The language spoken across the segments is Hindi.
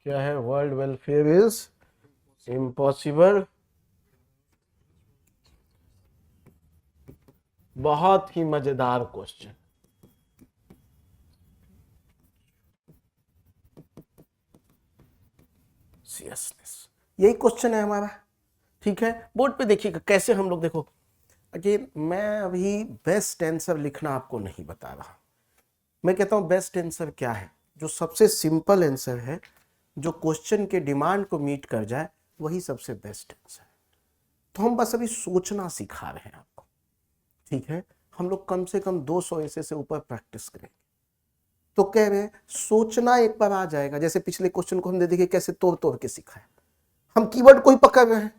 क्या है? World welfare is impossible. बहुत ही मजेदार क्वेश्चन। सीरियसनेस, यही क्वेश्चन है हमारा। ठीक है, बोर्ड पे देखिएगा कैसे हम लोग, देखो अगेन मैं अभी बेस्ट आंसर लिखना आपको नहीं बता रहा। मैं कहता हूं बेस्ट आंसर क्या है, जो सबसे सिंपल आंसर है, जो क्वेश्चन के डिमांड को मीट कर जाए, वही सबसे बेस्ट आंसर है। तो हम बस अभी सोचना सिखा रहे हैं आपको। ठीक है, हम लोग कम से कम 200 ऐसे से ऊपर प्रैक्टिस करेंगे। तो कह रहे हैं सोचना एक बार आ जाएगा। जैसे पिछले क्वेश्चन को हमने देखिए कैसे तोड़ तोड़ के सीखा है। हम कीवर्ड को ही पकड़ रहे हैं।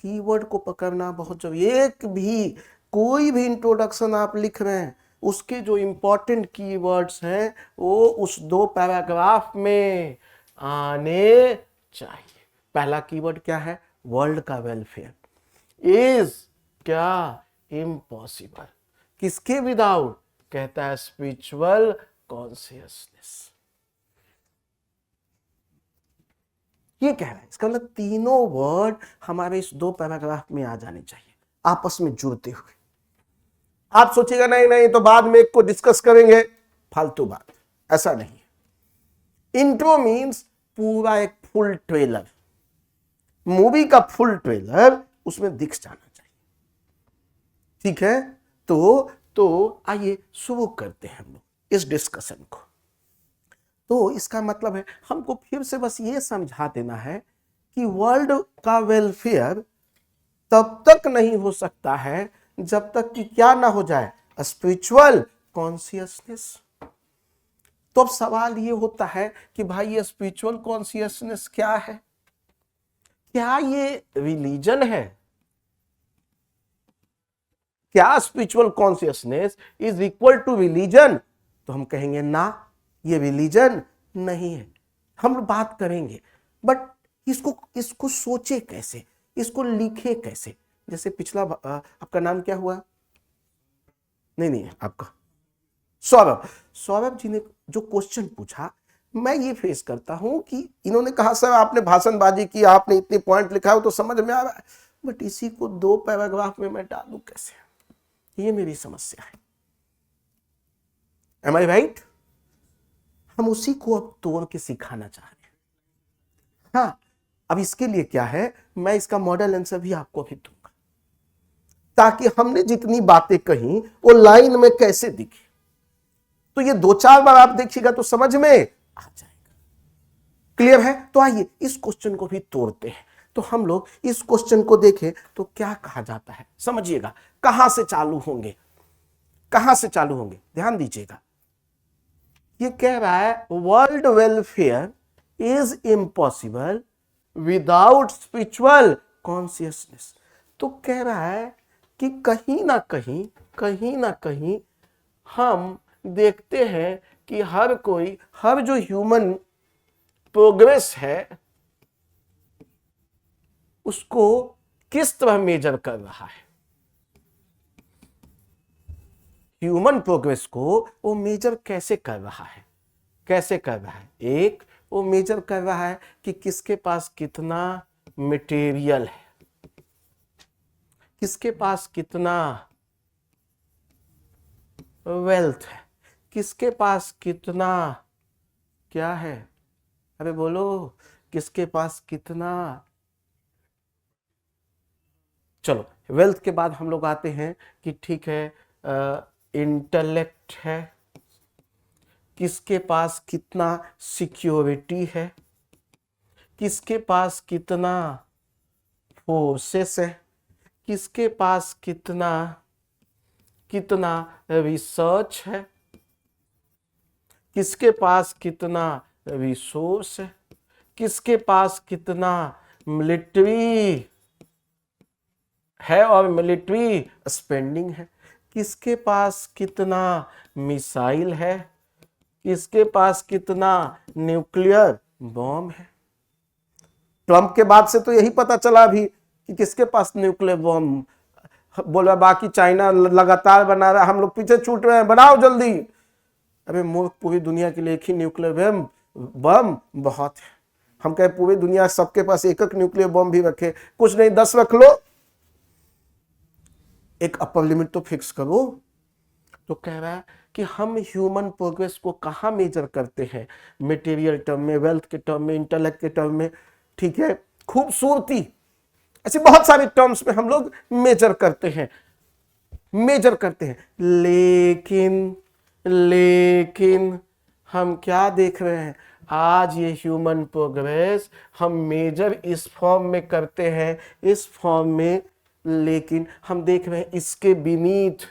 कीवर्ड को पकड़ना बहुत जरूरी। एक भी कोई भी इंट्रोडक्शन आप लिख रहे हैं, उसके जो इंपॉर्टेंट कीवर्ड्स हैं वो उस 2 पैराग्राफ में आने चाहिए। पहला कीवर्ड क्या है? वर्ल्ड का वेलफेयर इज क्या? इम्पॉसिबल। किसके विदाउट? कहता है स्पिरिचुअल कॉन्शियसनेस। ये कह रहा है, इसका मतलब तीनों वर्ड हमारे इस 2 पैराग्राफ में आ जाने चाहिए, आपस में जुड़ते हुए। आप सोचिएगा नहीं नहीं तो बाद में एक को डिस्कस करेंगे, फालतू बात, ऐसा नहीं है। इंट्रो मींस पूरा एक फुल ट्रेलर, मूवी का फुल ट्रेलर उसमें दिख जाना चाहिए। ठीक है, तो आइए शुरू करते हैं हम लोग इस डिस्कशन को। तो इसका मतलब है हमको फिर से बस ये समझा देना है कि वर्ल्ड का वेलफेयर तब तक नहीं हो सकता है जब तक कि क्या ना हो जाए? Spiritual consciousness. तो अब सवाल ये होता है कि भाई ये स्पिरिचुअल कॉन्शियसनेस क्या है? क्या ये रिलीजन है? क्या spiritual consciousness is equal to religion? तो हम कहेंगे ना, ये रिलीजन नहीं है। हम बात करेंगे, बट इसको सोचे कैसे, इसको लिखे कैसे? जैसे पिछला आपका नाम क्या हुआ? नहीं आपका सौरभ जी ने जो क्वेश्चन पूछा, मैं ये फेस करता हूं कि इन्होंने कहा सर आपने भाषणबाजी की, आपने इतने पॉइंट लिखा हो तो समझ में आ रहा है, बट इसी को 2 पैराग्राफ में मैं डालूं कैसे? ये मेरी समस्या है। एम आई राइट? हम उसी को अब तोड़ के सिखाना चाह रहे हैं। हाँ, अब इसके लिए क्या है, मैं इसका मॉडल आंसर भी आपको भी दूंगा, ताकि हमने जितनी बातें कही वो लाइन में कैसे दिखे। तो ये 2-4 बार आप देखिएगा तो समझ में आ जाएगा। क्लियर है? तो आइए इस क्वेश्चन को भी तोड़ते हैं। तो हम लोग इस क्वेश्चन को देखें तो क्या कहा जाता है, समझिएगा। कहां से चालू होंगे, कहां से चालू होंगे, ध्यान दीजिएगा। ये कह रहा है world welfare is impossible without spiritual consciousness. तो कह रहा है कि कहीं ना कहीं हम देखते हैं कि हर जो ह्यूमन प्रोग्रेस है उसको किस तरह मेजर कर रहा है। ह्यूमन प्रोग्रेस को वो मेजर कैसे कर रहा है? एक, वो मेजर कर रहा है कि किसके पास कितना मटेरियल है, किसके पास कितना वेल्थ है, किसके पास कितना क्या है, अरे बोलो, किसके पास कितना। चलो, वेल्थ के बाद हम लोग आते हैं कि ठीक है इंटेलेक्ट है, किसके पास कितना सिक्योरिटी है, किसके पास कितना फोर्सेस है, किसके पास कितना रिसर्च है, किसके पास कितना रिसोर्स है, किसके पास कितना मिलिट्री है और मिलिट्री स्पेंडिंग है, किसके पास कितना मिसाइल है, किसके पास कितना न्यूक्लियर बॉम्ब है। ट्रंप के बाद से तो यही पता चला अभी कि किसके पास न्यूक्लियर बॉम्ब। बोला बाकी चाइना लगातार बना रहा है, हम लोग पीछे छूट रहे हैं, बनाओ जल्दी। अबे मूर्ख, पूरी दुनिया के लिए एक ही न्यूक्लियर बम बहुत है, हम कहे पूरी दुनिया सबके पास एक एक न्यूक्लियर बॉम्ब भी रखे, कुछ नहीं 10 रख लो, एक अपर लिमिट तो फिक्स करो। तो कह रहा है कि हम ह्यूमन प्रोग्रेस को कहाँ मेजर करते हैं, मटेरियल टर्म में, वेल्थ के टर्म में, इंटेलेक्ट के टर्म में, ठीक है, खूबसूरती, ऐसे बहुत सारे टर्म्स में हम लोग मेजर करते हैं। लेकिन हम क्या देख रहे हैं, आज ये ह्यूमन प्रोग्रेस हम मेजर इस फॉर्म में करते हैं, इस फॉर्म में, लेकिन हम देख रहे हैं इसके बीनीथ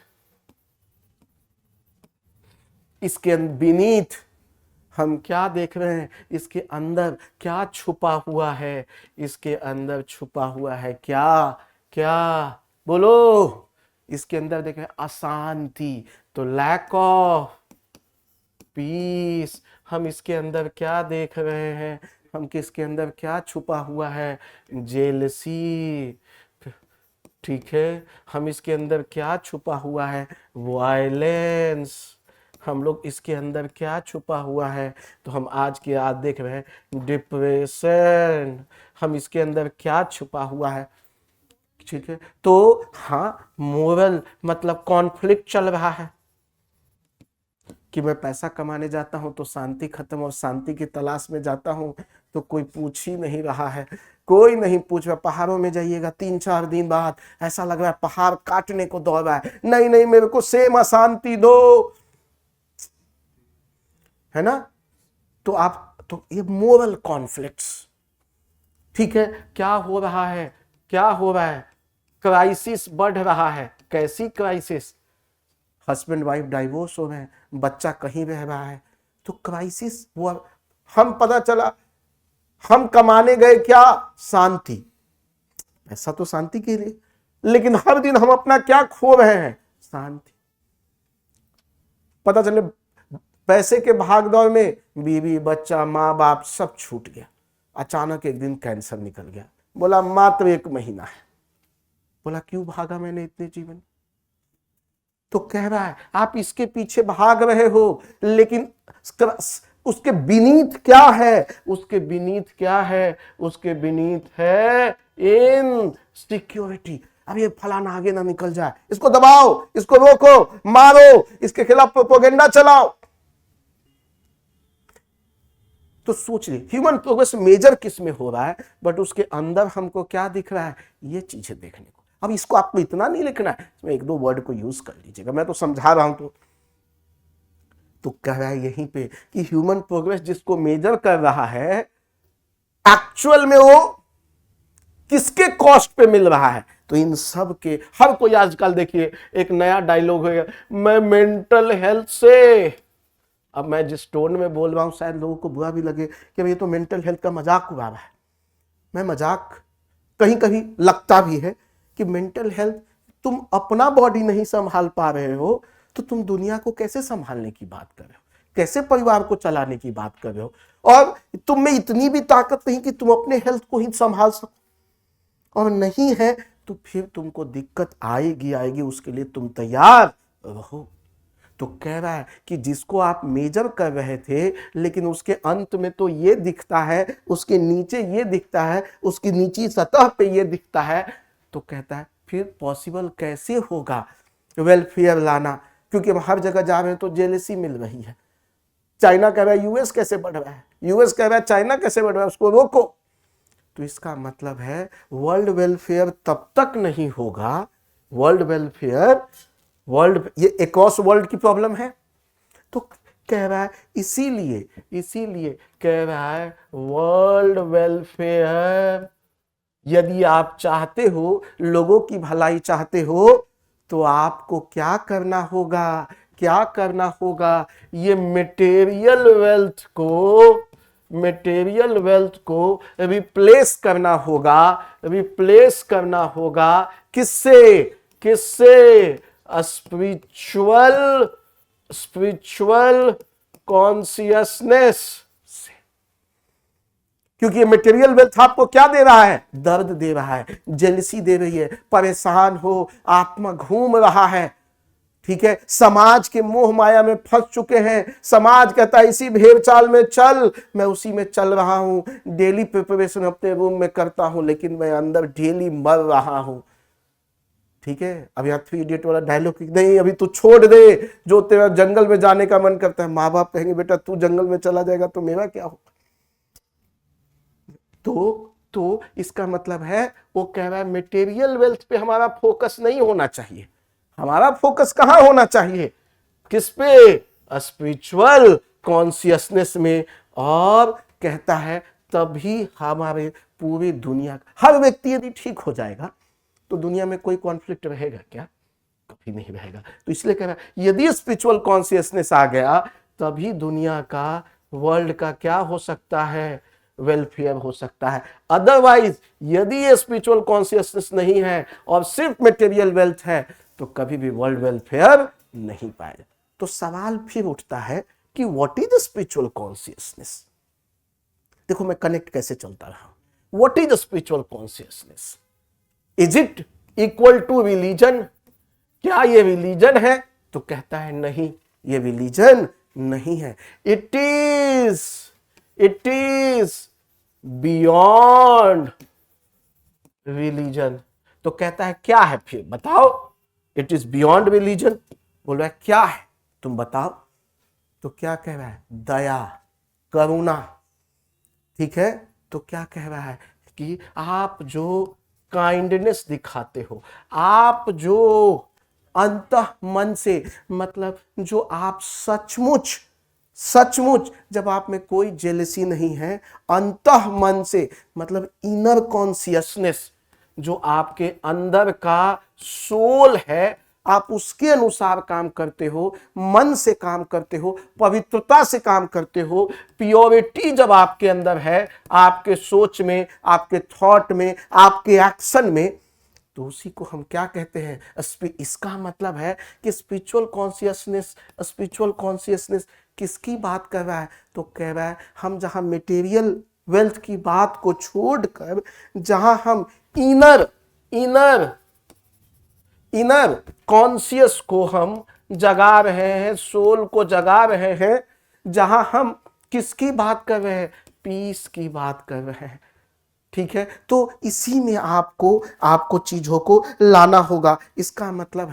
हम क्या देख रहे हैं, इसके अंदर क्या छुपा हुआ है, इसके अंदर छुपा हुआ है क्या, क्या बोलो, इसके अंदर देख रहे हैं अशांति, तो लैक ऑफ पीस। हम इसके अंदर क्या देख रहे हैं, हम किसके अंदर क्या छुपा हुआ है, जेलसी, ठीक है, हम इसके अंदर क्या छुपा हुआ है, वायलेंस, हम लोग इसके अंदर क्या छुपा हुआ है, तो हम आज की रात देख रहे हैं डिप्रेशन, हम इसके अंदर क्या छुपा हुआ है, ठीक है। तो हाँ, मोरल मतलब कॉन्फ्लिक्ट चल रहा है कि मैं पैसा कमाने जाता हूं तो शांति खत्म, और शांति की तलाश में जाता हूं तो कोई पूछ ही नहीं रहा है, कोई नहीं पूछ रहा। पहाड़ों में जाइएगा 3-4 दिन बाद ऐसा लग रहा है पहाड़ काटने को दौड़ रहा है, नहीं नहीं मेरे को सेम अशांति दो, है ना। तो ये मोरल कॉन्फ्लिक्ट्स, ठीक है, क्या हो रहा है, क्या हो रहा है, क्राइसिस बढ़ रहा है। कैसी क्राइसिस, हस्बैंड वाइफ डाइवोर्स हो रहे हैं, बच्चा कहीं रह रहा है, तो क्राइसिस हुआ। हम पता चला हम कमाने गए क्या, शांति, ऐसा तो शांति के लिए, लेकिन हर दिन हम अपना क्या खो रहे हैं, शांति। पता चले पैसे के भागदौड़ में बीवी बच्चा माँ बाप सब छूट गया, अचानक एक दिन कैंसर निकल गया, बोला मात्र 1 महीना है, बोला क्यों भागा मैंने इतने जीवन। तो कह रहा है आप इसके पीछे भाग रहे हो, लेकिन उसके बीनीथ क्या है, उसके बीनीथ क्या है, उसके बीनीथ है इनसिक्योरिटी। अब ये फलाना आगे ना निकल जाए, इसको दबाओ, इसको रोको, मारो, इसके खिलाफ प्रोपेगेंडा चलाओ। तो सोच ली ह्यूमन प्रोग्रेस मेजर किस में हो रहा है, बट उसके अंदर हमको क्या दिख रहा है, ये चीजें देखने को। अब इसको आपको इतना नहीं लिखना है, इसमें 1-2 वर्ड को यूज कर लीजिएगा, मैं तो समझा रहा हूं। तो कह रहा है यहीं पे कि ह्यूमन प्रोग्रेस जिसको मेजर कर रहा है, एक्चुअल में वो किसके कॉस्ट पे मिल रहा है, तो इन सब के। हर कोई आजकल देखिए एक नया डायलॉग है, मैं मेंटल हेल्थ से, अब मैं जिस टोन में बोल रहा हूं शायद लोगों को बुरा भी लगे कि ये तो मेंटल हेल्थ का मजाक उड़ा रहा है। मैं मजाक कहीं कहीं लगता भी है कि मेंटल हेल्थ, तुम अपना बॉडी नहीं संभाल पा रहे हो तो तुम दुनिया को कैसे संभालने की बात कर रहे हो, कैसे परिवार को चलाने की बात कर रहे हो, और तुम में इतनी भी ताकत नहीं कि तुम अपने हेल्थ को ही संभाल सको, और नहीं है तो फिर तुमको दिक्कत आएगी, उसके लिए तुम तैयार रहो। तो कह रहा है कि जिसको आप मेजर कर रहे थे, लेकिन उसके अंत में तो ये दिखता है, उसके नीचे ये दिखता है, उसकी नीची सतह पे ये दिखता है, तो कहता है फिर पॉसिबल कैसे होगा वेलफेयर लाना, क्योंकि हम हर जगह जा रहे हैं तो जेलसी मिल रही है। चाइना कह रहा है यूएस कैसे बढ़ रहा है, यूएस कह रहा है चाइना कैसे बढ़ रहा है, उसको रोको। तो इसका मतलब है वर्ल्ड वेलफेयर तब तक नहीं होगा, वर्ल्ड वेलफेयर, वर्ल्ड, ये अक्रॉस वर्ल्ड की प्रॉब्लम है। तो कह रहा है इसीलिए कह रहा है वर्ल्ड वेलफेयर, यदि आप चाहते हो, लोगों की भलाई चाहते हो, तो आपको क्या करना होगा, ये मटेरियल वेल्थ को रिप्लेस करना होगा किससे, स्पिरिचुअल कॉन्शियसनेस से। क्योंकि ये मटेरियल वेल्थ आपको क्या दे रहा है, दर्द दे रहा है, जेलसी दे रही है, परेशान हो, आत्मा घूम रहा है, ठीक है, समाज के मोह माया में फंस चुके हैं। समाज कहता है इसी भेड़ चाल में चल, मैं उसी में चल रहा हूं, डेली प्रिपरेशन अपने रूम में करता हूं, लेकिन मैं अंदर डेली मर रहा हूं। ठीक है, अब यहाँ 3 इडियट वाला डायलॉग नहीं, अभी तू छोड़ दे, जो तेरा जंगल में जाने का मन करता है। माँ बाप कहेंगे बेटा तू जंगल में चला जाएगा तो मेरा क्या होगा। तो इसका मतलब है वो कह रहा है मटेरियल वेल्थ पे हमारा फोकस नहीं होना चाहिए। हमारा फोकस कहां होना चाहिए, किस पे, स्पिरिचुअल कॉन्शियसनेस में। और कहता है तभी हमारे पूरी दुनिया, हर व्यक्ति यदि ठीक हो जाएगा तो दुनिया में कोई कॉन्फ्लिक्ट रहेगा क्या, कभी नहीं रहेगा। तो इसलिए कह रहा है यदि स्पिरिचुअल कॉन्शियसनेस आ गया तभी दुनिया का, वर्ल्ड का क्या हो सकता है, वेलफेयर हो सकता है। अदरवाइज यदि ये स्पिरिचुअल कॉन्शियसनेस नहीं है और सिर्फ मटेरियल वेल्थ है तो कभी भी वर्ल्ड वेलफेयर नहीं पाएगा। तो सवाल फिर उठता है कि what is the spiritual consciousness. देखो मैं कनेक्ट कैसे चलता रहा, what is the spiritual consciousness, is it equal to religion, क्या ये रिलीजन है, तो कहता है नहीं, ये रिलीजन नहीं है, इट इज बियॉन्ड रिलीजन। तो कहता है क्या है, फिर बताओ, इट इज बियॉन्ड रिलीजन। बोल रहा है क्या है तुम बताओ, तो क्या कह रहा है, दया, करुणा। ठीक है, तो क्या कह रहा है कि आप जो काइंडनेस दिखाते हो, आप जो अंतः मन से, मतलब जो आप सचमुच जब आप में कोई जेलसी नहीं है, अंतः मन से, मतलब इनर कॉन्शियसनेस, जो आपके अंदर का सोल है, आप उसके अनुसार काम करते हो, मन से काम करते हो, पवित्रता से काम करते हो, प्योरिटी जब आपके अंदर है, आपके सोच में, आपके थॉट में, आपके एक्शन में, तो उसी को हम क्या कहते हैं, इसका मतलब है कि स्पिरिचुअल कॉन्शियसनेस किसकी बात कर रहा है, तो कह रहा है हम जहां मटेरियल वेल्थ की बात को छोड़कर, जहां हम इनर कॉन्शियस को हम जगा रहे हैं, सोल को जगा रहे हैं, जहां हम किसकी बात कर रहे हैं, पीस की बात कर रहे हैं। ठीक है, तो इसी में आपको चीजों को लाना होगा। इसका मतलब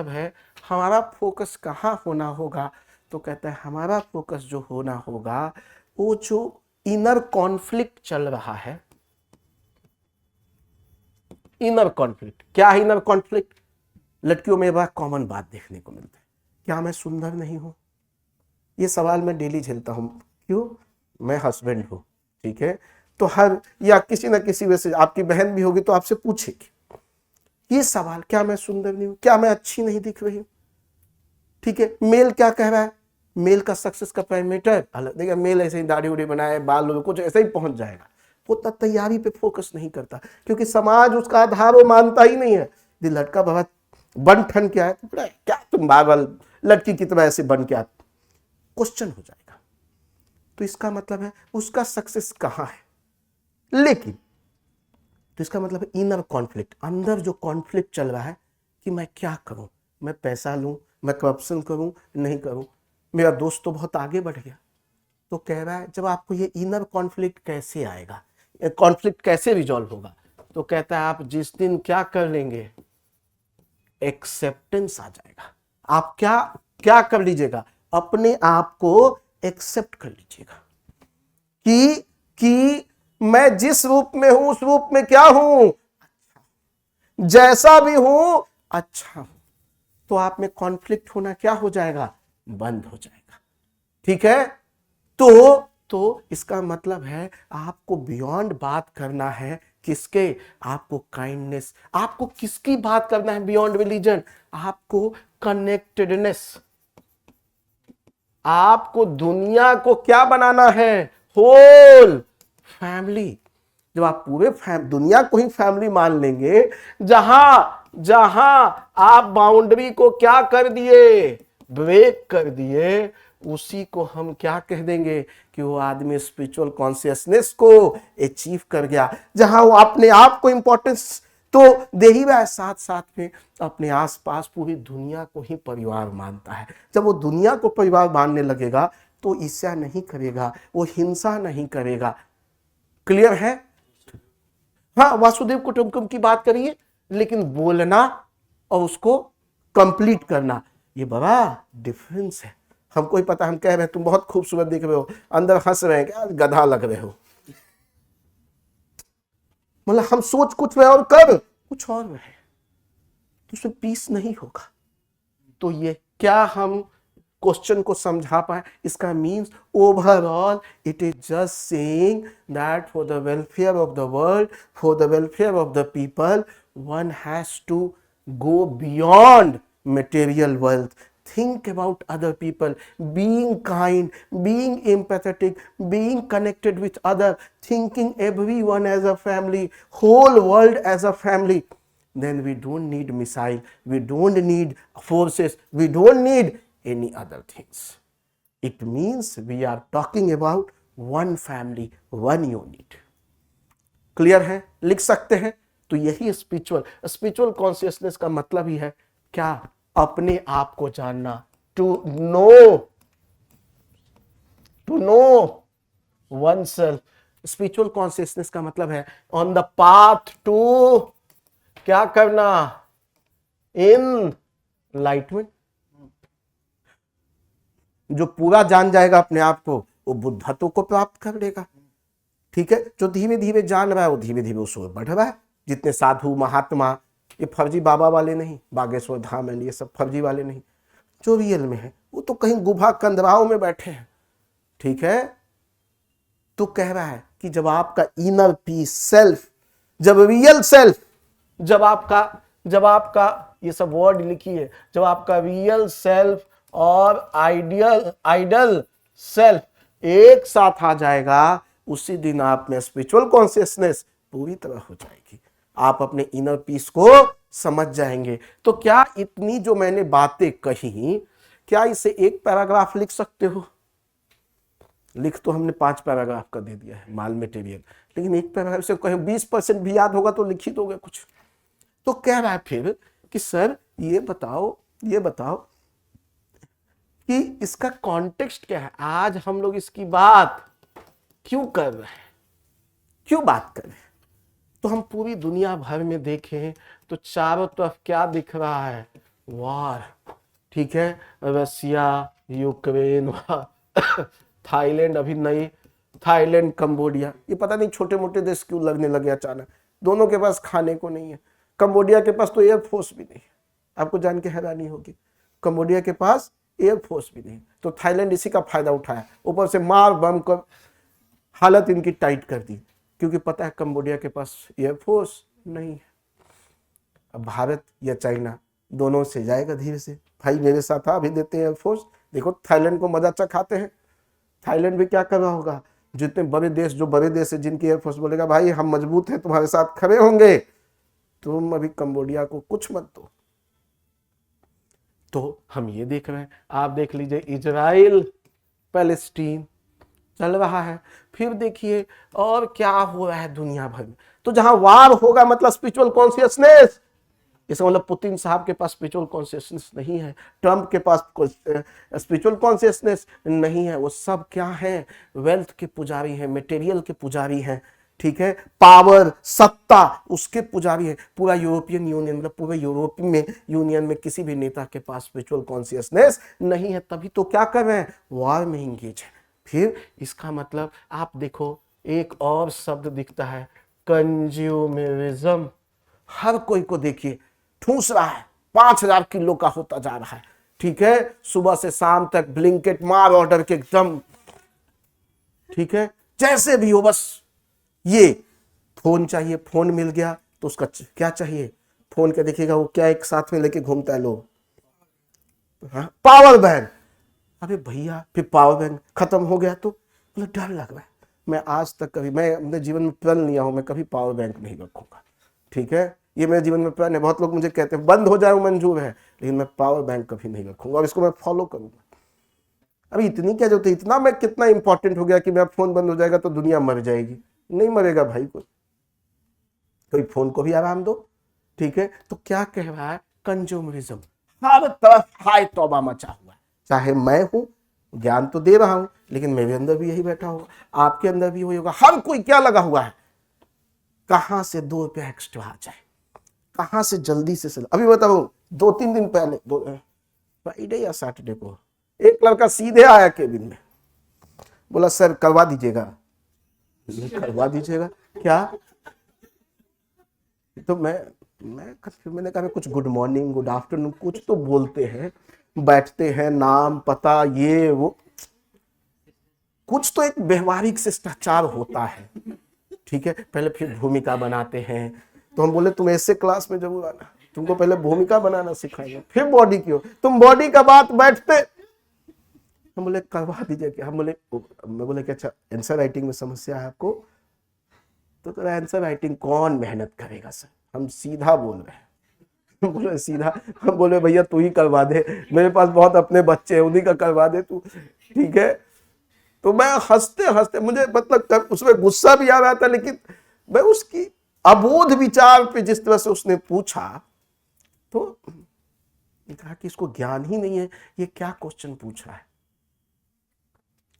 है हमारा फोकस कहां होना होगा, तो कहता है हमारा फोकस जो होना होगा, वो जो इनर कॉन्फ्लिक्ट चल रहा है, इनर कॉन्फ्लिक्ट। क्या है इनर कॉन्फ्लिक्ट, लड़कियों में बड़ा कॉमन बात देखने को मिलता है, क्या मैं सुंदर नहीं हूं। ये सवाल मैं डेली झेलता हूं, क्यों, मैं हस्बैंड हूं। ठीक है, तो हर, या किसी ना किसी वजह से आपकी बहन भी होगी तो आपसे पूछेगी ये सवाल, क्या मैं सुंदर नहीं हूं, क्या मैं अच्छी नहीं दिख रही हूं। ठीक है, मेल क्या कह रहा है, मेल का सक्सेस का पैरामीटर अलग। देखिए मेल ऐसे ही दाढ़ी उड़ी बनाए, बाल कुछ ऐसे ही पहुंच जाएगा, वो तैयारी पे फोकस नहीं करता, क्योंकि समाज उसका आधार वो मानता ही नहीं है। लड़का बहुत बन ठन के आया, क्या तुम बाबल लड़की की तरह ऐसे बन के आते, क्वेश्चन हो जाएगा। तो इसका मतलब है उसका सक्सेस कहां है। लेकिन तो इसका मतलब इनर कॉन्फ्लिक्ट, अंदर जो कॉन्फ्लिक्ट चल रहा है कि मैं क्या करूं, मैं पैसा लूं, मैं करप्शन करूं, नहीं करूं। मेरा दोस्त तो बहुत आगे बढ़ गया, तो कह रहा है जब आपको ये इनर कॉन्फ्लिक्ट कैसे आएगा, कॉन्फ्लिक्ट कैसे रिजॉल्व होगा, तो कहता है आप जिस दिन क्या कर लेंगे, एक्सेप्टेंस आ जाएगा। आप क्या कर लीजिएगा, अपने आप को एक्सेप्ट कर लीजिएगा कि मैं जिस रूप में हूं उस रूप में क्या हूं, जैसा भी हूं अच्छा हूं। तो आप में कॉन्फ्लिक्ट होना क्या हो जाएगा, बंद हो जाएगा। ठीक है, तो इसका मतलब है आपको बियॉन्ड बात करना है, किसके, आपको काइंडनेस, आपको किसकी बात करना है बियॉन्ड रिलीजन, आपको कनेक्टेडनेस, आपको दुनिया को क्या बनाना है, होल फैमिली। जब आप पूरे दुनिया को ही फैमिली मान लेंगे, जहां आप बाउंड्री को क्या कर दिए, ब्रेक कर दिए, उसी को हम क्या कह देंगे कि वो आदमी स्पिरिचुअल कॉन्शियसनेस को अचीव कर गया। जहां वो अपने आप को इंपॉर्टेंस तो देही वह साथ साथ में अपने आसपास पूरी दुनिया को ही परिवार मानता है। जब वो दुनिया को परिवार मानने लगेगा तो ईर्ष्या नहीं करेगा, वो हिंसा नहीं करेगा। क्लियर है? हाँ, वासुदेव कुटुंबकम की बात करिए, लेकिन बोलना और उसको कंप्लीट करना, ये बड़ा डिफरेंस है। हमको ही पता, हम कह रहे हैं तुम बहुत खूबसूरत दिख रहे हो, अंदर हंस रहे हैं क्या गधा लग रहे हो। मतलब हम सोच कुछ रहे और कर कुछ और रहे, तो उसमें पीस नहीं होगा। तो ये क्या हम क्वेश्चन को समझा पाए? इसका means overall it is just saying that for the welfare of the world, for the welfare of the people, one has to go beyond material wealth. Think about other people, being kind, being empathetic, being connected with others, thinking everyone as a family, whole world as a family. Then we don't need missile, we don't need forces, we don't need any other things. It means we are talking about one family, one unit. Clear है? लिख सकते हैं? तो यही स्पिरिचुअल कॉन्शियसनेस का मतलब ही है क्या? अपने आप को जानना, to know one self. Spiritual consciousness का मतलब है ऑन द पाथ टू क्या करना? एनलाइटमेंट। जो पूरा जान जाएगा अपने आप को, वो बुद्धत्व को प्राप्त कर लेगा। ठीक है? जो धीरे धीरे जान रहा है वो धीरे धीरे उस ओर बढ़ रहा है। जितने साधु महात्मा, ये फर्जी बाबा वाले नहीं, बागेश्वर धाम है, ये सब फर्जी वाले नहीं, जो रियल में है वो तो कहीं गुफा कंदराओं में बैठे हैं। ठीक है? तो कह रहा है कि जब आपका इनर पीस सेल्फ, जब रियल सेल्फ, जब आपका ये सब वर्ड लिखिए, जब आपका रियल सेल्फ और आइडल सेल्फ एक साथ आ जाएगा, उसी दिन आप में स्पिरिचुअल कॉन्शियसनेस पूरी तरह हो जाएगी। आप अपने इनर पीस को समझ जाएंगे। तो क्या इतनी जो मैंने बातें कही, क्या इसे एक पैराग्राफ लिख सकते हो? लिख तो हमने 5 पैराग्राफ का दे दिया है माल मटेरियल, लेकिन एक पैराग्राफ से कहीं 20% भी याद होगा तो लिख ही दोगे कुछ। तो कह रहा है फिर कि सर ये बताओ कि इसका कॉन्टेक्स्ट क्या है, आज हम लोग इसकी बात क्यों कर रहे हैं, क्यों बात कर रहे हैं? तो हम पूरी दुनिया भर में देखें तो चारों तरफ क्या दिख रहा है? वॉर। ठीक है? रसिया, यूक्रेन, थाईलैंड, अभी नई थाईलैंड, कंबोडिया, ये पता नहीं छोटे मोटे देश क्यों लगने लगे अचानक। दोनों के पास खाने को नहीं है। कंबोडिया के पास तो एयरफोर्स भी नहीं है, आपको जान के हैरानी होगी। कंबोडिया के पास एयरफोर्स भी नहीं, तो थाईलैंड इसी का फायदा उठाया, ऊपर से मार बम कर हालत इनकी टाइट कर दी, क्योंकि पता है कंबोडिया के पास एयरफोर्स नहीं है। अब भारत या चाइना दोनों से जाएगा धीरे से, भाई मेरे साथ अभी देते हैं एयरफोर्स। देखो थाईलैंड को मजा अच्छा खाते हैं। थाईलैंड भी क्या कर रहा होगा? जितने बड़े देश, जो बड़े देश है जिनकी एयरफोर्स बोलेगा भाई हम मजबूत हैं, तुम्हारे साथ खड़े होंगे, तुम अभी कंबोडिया को कुछ मत दो। तो हम ये देख रहे हैं, आप देख लीजिए इजराइल पैलेस्टीन चल रहा है। फिर देखिए और क्या हो रहा है दुनिया भर में। तो जहां वार होगा मतलब स्पिरिचुअल कॉन्शियसनेस, इसका मतलब पुतिन साहब के पास स्पिरिचुअल कॉन्शियसनेस नहीं है, ट्रंप के पास स्पिरिचुअल कॉन्शियसनेस नहीं है। वो सब क्या है? वेल्थ के पुजारी हैं, मटेरियल के पुजारी हैं। ठीक है? पावर, सत्ता, उसके पुजारी है। पूरा यूरोपियन यूनियन, मतलब पूरे यूरोपीय यूनियन में किसी भी नेता के पास स्पिरिचुअल कॉन्शियसनेस नहीं है, तभी तो क्या कर रहे हैं? वॉर में इंगेज है। फिर इसका मतलब आप देखो एक और शब्द दिखता है, कंज्यूमरिज्म। हर कोई को देखिए ठूस रहा है, 5000 किलो का होता जा रहा है। ठीक है? सुबह से शाम तक ब्लिंकेट मार ऑर्डर के एकदम। ठीक है? जैसे भी हो बस ये फोन चाहिए, फोन मिल गया तो उसका क्या चाहिए? फोन का देखिएगा वो क्या एक साथ में लेके घूमता है लोग, हाँ, पावर बैंक। अबे भैया फिर पावर बैंक खत्म हो गया तो मतलब डर लग रहा है। मैं आज तक कभी, मैं अपने जीवन में प्रण लिया हूं, मैं कभी पावर बैंक नहीं रखूंगा। ठीक है? ये मेरे जीवन में प्रण है। बहुत लोग मुझे कहते हैं बंद हो जाए वो मंजूर है, लेकिन मैं पावर बैंक कभी नहीं रखूंगा और इसको मैं फॉलो करूंगा। अभी इतनी क्या जरूरत है? इतना मैं कितना इंपॉर्टेंट हो गया कि मेरा फोन बंद हो जाएगा तो दुनिया मर जाएगी? नहीं मरेगा भाई कोई फोन को भी आराम दो, ठीक है, तो क्या कह रहा है, कंज्यूमरिज्म। हर तरफ हाय तौबा मचा हुआ है। चाहे मैं हूं, ज्ञान तो दे रहा हूं, लेकिन मेरे अंदर भी यही बैठा होगा, आपके अंदर भी वही होगा। हर कोई क्या लगा हुआ है, कहां से 2 रुपया एक्स्ट्रा आ जाए, कहां से जल्दी से अभी बताऊं, 2-3 दिन पहले, फ्राइडे या सैटरडे को एक लड़का सीधे आया केबिन में, बोला सर करवा दीजिएगा। करवा दीजिएगा क्या? तो मैंने कहा कुछ गुड मॉर्निंग गुड आफ्टरनून कुछ तो बोलते हैं, बैठते हैं, नाम पता ये वो, कुछ तो एक व्यवहारिक शिष्टाचार होता है। ठीक है, पहले फिर भूमिका बनाते हैं। तो हम बोले तुम ऐसे क्लास में जरूर आना, तुमको पहले भूमिका बनाना सिखाएंगे, फिर बॉडी की हो, तुम बॉडी का बात बैठते। हम बोले करवा दीजिए क्या? मैं बोले कि अच्छा आंसर राइटिंग में समस्या है आपको, तो आंसर राइटिंग कौन मेहनत करेगा सर, हम सीधा बोल रहे हैं। बोले सीधा? हम बोले भैया तू ही करवा दे, मेरे पास बहुत अपने बच्चे हैं, उन्हीं का करवा दे तू, ठीक है। तो मैं हंसते हंसते, मुझे मतलब उसमें गुस्सा भी आ रहा था, लेकिन मैं उसकी अबोध विचार पे जिस तरह से उसने पूछा, तो कहा कि इसको ज्ञान ही नहीं है, ये क्या क्वेश्चन पूछ रहा है,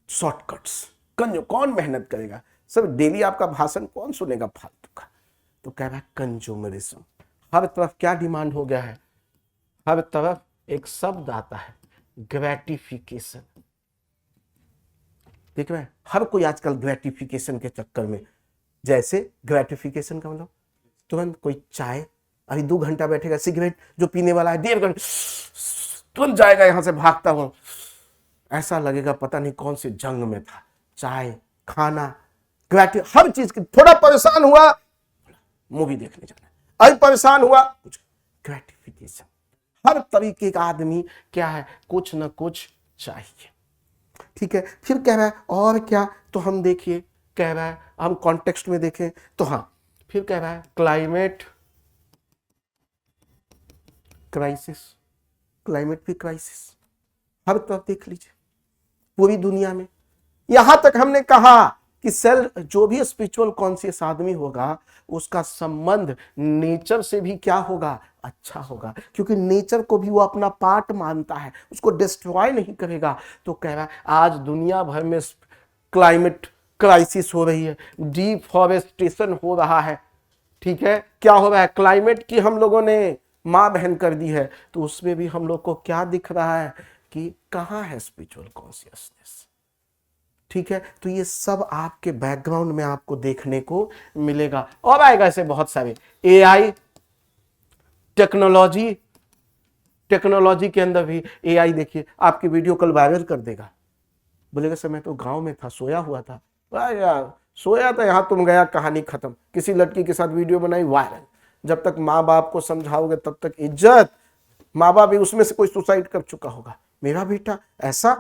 शॉर्टकट्स, कौन मेहनत करेगा सर, डेली आपका भाषण कौन सुनेगा फालतू का। तो कह रहा है कंज्यूमरिज्म, हर तरफ क्या डिमांड हो गया है, हर तरफ एक शब्द आता है ग्रेटिफिकेशन। देख रहे हैं, हर कोई आजकल ग्रेटिफिकेशन के चक्कर में, जैसे ग्रेटिफिकेशन का मतलब तुरंत कोई चाय, अभी 2 घंटा बैठेगा, सिगरेट जो पीने वाला है 1.5 घंटे तुरंत जाएगा यहां से भागता हुआ, ऐसा लगेगा पता नहीं कौन सी जंग में था। चाय, खाना, हर चीज की, थोड़ा परेशान हुआ मूवी देखने जाना, अभी परेशान हुआ कुछ ग्रेटिफिकेशन। हर तरीके का आदमी क्या है, कुछ ना कुछ चाहिए। ठीक है, फिर कह रहा है और क्या, तो हम देखिए कह रहा है, हम कॉन्टेक्स्ट में देखें तो हाँ, फिर कह रहा है क्लाइमेट क्राइसिस, क्लाइमेट भी क्राइसिस, हर तरफ देख लीजिए पूरी दुनिया में। यहां तक हमने कहा कि सेल्फ, जो भी स्पिरिचुअल कॉन्शियस आदमी होगा, उसका संबंध नेचर से भी क्या होगा, अच्छा होगा, क्योंकि नेचर को भी वो अपना पार्ट मानता है, उसको डिस्ट्रॉय नहीं करेगा। तो कह रहा है आज दुनिया भर में क्लाइमेट क्राइसिस हो रही है, डिफॉरेस्टेशन हो रहा है। ठीक है, क्या हो रहा है, क्लाइमेट की हम लोगों ने मां बहन कर दी है, तो उसमें भी हम लोग को क्या दिख रहा है कि कहां है स्पिरिचुअल कॉन्शियसनेस। ठीक है, तो ये सब आपके बैकग्राउंड में आपको देखने को मिलेगा, और आएगा ऐसे बहुत सारे एआई, टेक्नोलॉजी, टेक्नोलॉजी के अंदर भी एआई, देखिए आपकी वीडियो कल वायरल कर देगा, बोलेगा सर मैं तो गांव में था, सोया हुआ था। यार सोया था, यहां तुम गया, कहानी खत्म, किसी लड़की के साथ वीडियो बनाई, वायरल। जब तक माँ बाप को समझाओगे तब तक इज्जत, माँ बाप भी उसमें से कोई सुसाइड कर चुका होगा, मेरा बेटा ऐसा।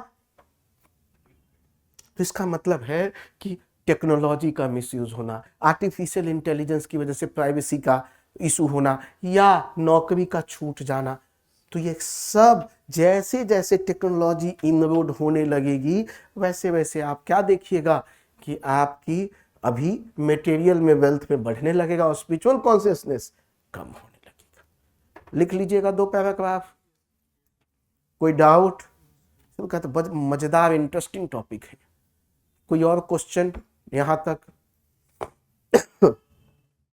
तो इसका मतलब है कि टेक्नोलॉजी का मिसयूज होना, आर्टिफिशियल इंटेलिजेंस की वजह से प्राइवेसी का इशू होना, या नौकरी का छूट जाना, तो ये सब जैसे जैसे टेक्नोलॉजी इनरोड होने लगेगी, वैसे वैसे आप क्या देखिएगा कि आपकी अभी मटेरियल में वेल्थ में बढ़ने लगेगा और स्पिरिचुअल कॉन्शियसनेस कम होने लगेगा। लिख लीजिएगा 2 पैराग्राफ। कोई डाउट? तो मजेदार इंटरेस्टिंग टॉपिक है। कोई और क्वेश्चन यहां तक?